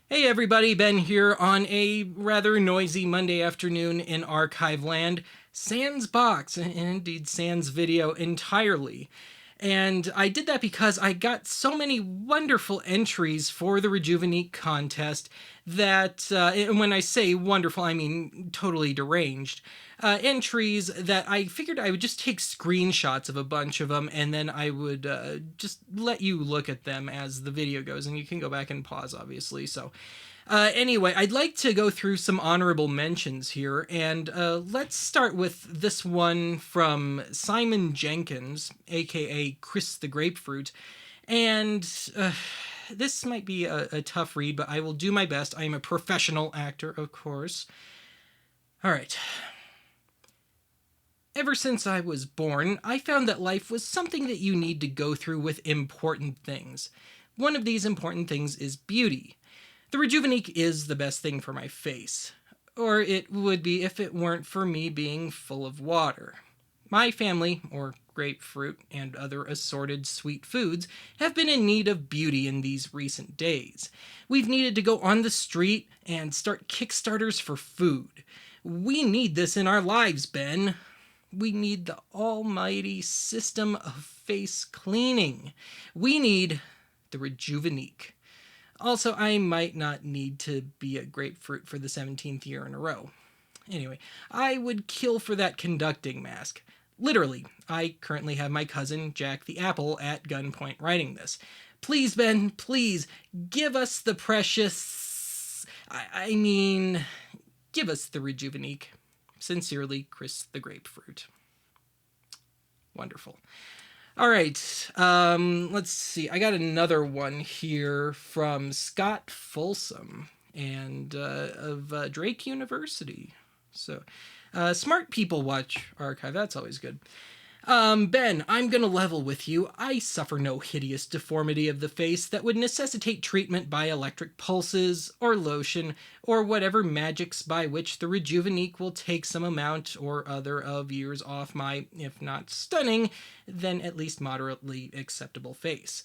Hey everybody, Ben here on a rather noisy Monday afternoon in archive land. Sans box, and indeed sans video entirely. And I did that because I got so many wonderful entries for the Rejuvenique contest that, and when I say wonderful, I mean totally deranged, entries that I figured I would just take screenshots of a bunch of them and then I would just let you look at them as the video goes. And you can go back and pause, obviously. So, anyway, I'd like to go through some honorable mentions here, and let's start with this one from Simon Jenkins, aka Chris the Grapefruit. And this might be a tough read, but I will do my best. I am a professional actor, of course. All right. Ever since I was born, I found that life was something that you need to go through with important things. One of these important things is beauty. The Rejuvenique is the best thing for my face. Or it would be if it weren't for me being full of water. My family, or grapefruit and other assorted sweet foods, have been in need of beauty in these recent days. We've needed to go on the street and start Kickstarters for food. We need this in our lives, Ben. We need the almighty system of face cleaning. We need the Rejuvenique. Also, I might not need to be a grapefruit for the 17th year in a row. Anyway, I would kill for that conducting mask. Literally, I currently have my cousin Jack the Apple at gunpoint writing this. Please, Ben, please, give us the precious... give us the Rejuvenique. Sincerely, Chris the Grapefruit. Wonderful. All right, let's see. I got another one here from Scott Folsom and of Drake University. So, smart people watch archive. That's always good. Ben, I'm gonna level with you. I suffer no hideous deformity of the face that would necessitate treatment by electric pulses, or lotion, or whatever magics by which the Rejuvenique will take some amount or other of years off my, if not stunning, then at least moderately acceptable face.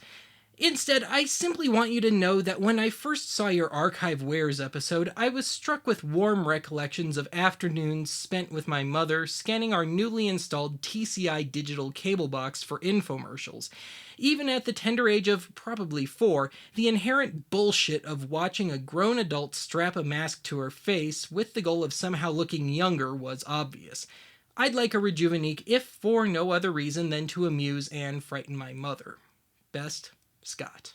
Instead, I simply want you to know that when I first saw your Archive Wares episode, I was struck with warm recollections of afternoons spent with my mother scanning our newly installed TCI digital cable box for infomercials. Even at the tender age of probably 4, the inherent bullshit of watching a grown adult strap a mask to her face with the goal of somehow looking younger was obvious. I'd like a Rejuvenique if for no other reason than to amuse and frighten my mother. Best, Scott.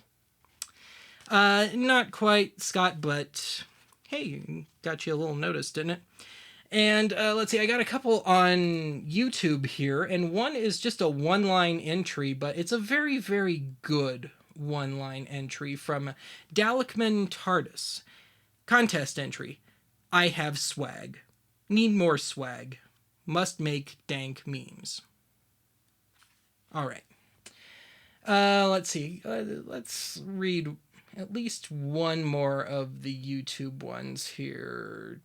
Not quite Scott, but hey, got you a little notice, didn't it? And let's see, I got a couple on YouTube here, and one is just a one-line entry, but it's a very, very good one-line entry from Dalekman TARDIS. Contest entry. I have swag. Need more swag. Must make dank memes. All right. Let's see. Let's read at least one more of the YouTube ones here.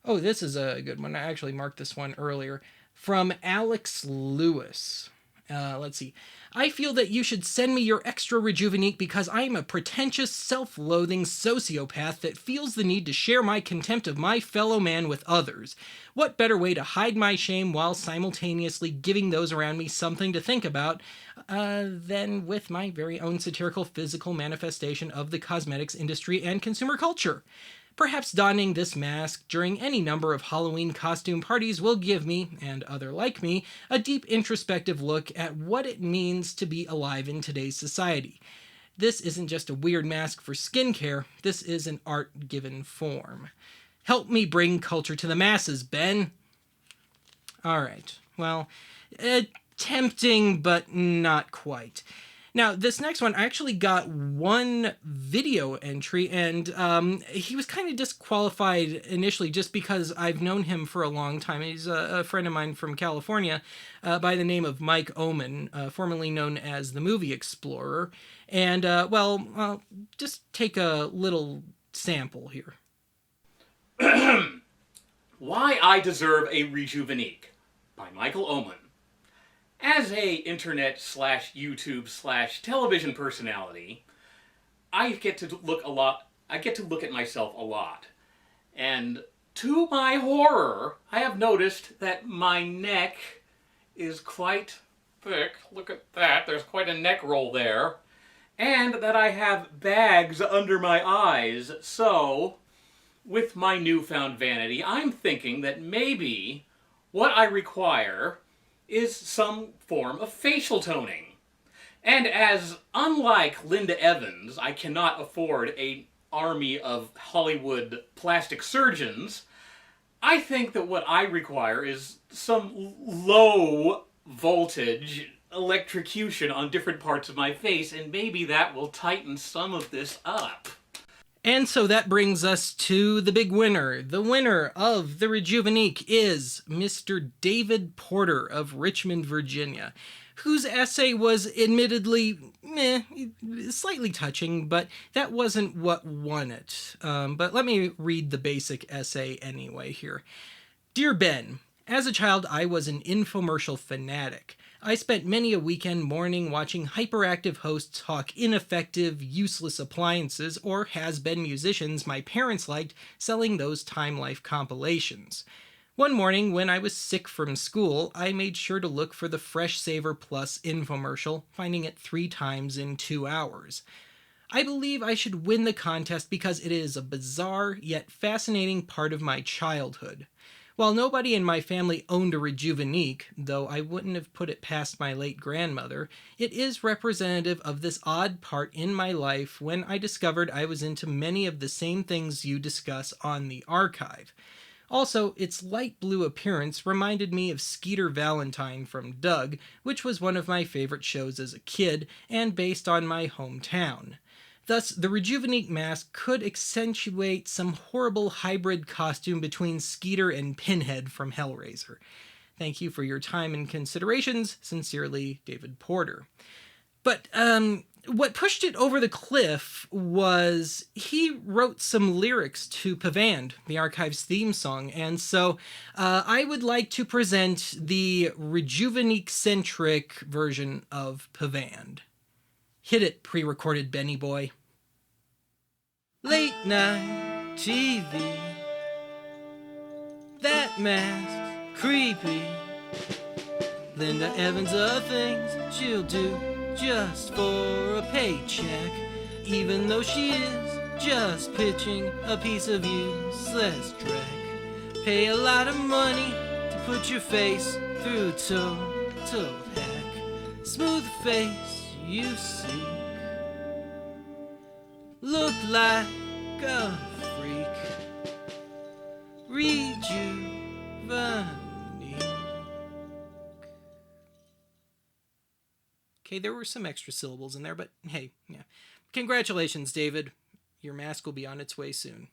Oh, this is a good one. I actually marked this one earlier. From Alex Lewis. Let's see. I feel that you should send me your extra Rejuvenique because I am a pretentious, self-loathing sociopath that feels the need to share my contempt of my fellow man with others. What better way to hide my shame while simultaneously giving those around me something to think about than with my very own satirical physical manifestation of the cosmetics industry and consumer culture? Perhaps donning this mask during any number of Halloween costume parties will give me, and other like me, a deep introspective look at what it means to be alive in today's society. This isn't just a weird mask for skincare, this is an art given form. Help me bring culture to the masses, Ben. Alright, well, tempting, but not quite. Now, this next one, I actually got one video entry, and he was kind of disqualified initially just because I've known him for a long time. He's a friend of mine from California by the name of Mike Oman, formerly known as the Movie Explorer. And, just take a little sample here. Why I Deserve a Rejuvenique by Michael Oman. As a internet slash YouTube slash television personality, I get to look a lot. I get to look at myself a lot, and to my horror, I have noticed that my neck is quite thick. Look at that. There's quite a neck roll there. And that I have bags under my eyes. So, with my newfound vanity, I'm thinking that maybe what I require is some form of facial toning. And as, unlike Linda Evans, I cannot afford an army of Hollywood plastic surgeons, I think that what I require is some low voltage electrocution on different parts of my face, and maybe that will tighten some of this up. And so that brings us to the big winner. The winner of the Rejuvenique is Mr. David Porter of Richmond, Virginia, whose essay was admittedly slightly touching, but that wasn't what won it. But let me read the basic essay anyway here. Dear Ben, as a child, I was an infomercial fanatic. I spent many a weekend morning watching hyperactive hosts hawk ineffective, useless appliances or has-been musicians my parents liked selling those Time Life compilations. One morning, when I was sick from school, I made sure to look for the Fresh Saver Plus infomercial, finding it 3 times in 2 hours. I believe I should win the contest because it is a bizarre yet fascinating part of my childhood. While nobody in my family owned a Rejuvenique, though I wouldn't have put it past my late grandmother, it is representative of this odd part in my life when I discovered I was into many of the same things you discuss on the archive. Also, its light blue appearance reminded me of Skeeter Valentine from Doug, which was one of my favorite shows as a kid and based on my hometown. Thus, the Rejuvenique mask could accentuate some horrible hybrid costume between Skeeter and Pinhead from Hellraiser. Thank you for your time and considerations. Sincerely, David Porter. But, what pushed it over the cliff was he wrote some lyrics to Pavand, the archive's theme song, and so I would like to present the Rejuvenique-centric version of Pavand. Hit it, pre-recorded Benny boy. Late night TV, that mask, creepy. Linda Evans of things she'll do just for a paycheck, even though she is just pitching a piece of useless dreck. Pay a lot of money to put your face through total heck. Smooth face you seek, look like a freak. Rejuvenique. Okay, there were some extra syllables in there, but hey, yeah. Congratulations, David. Your mask will be on its way soon.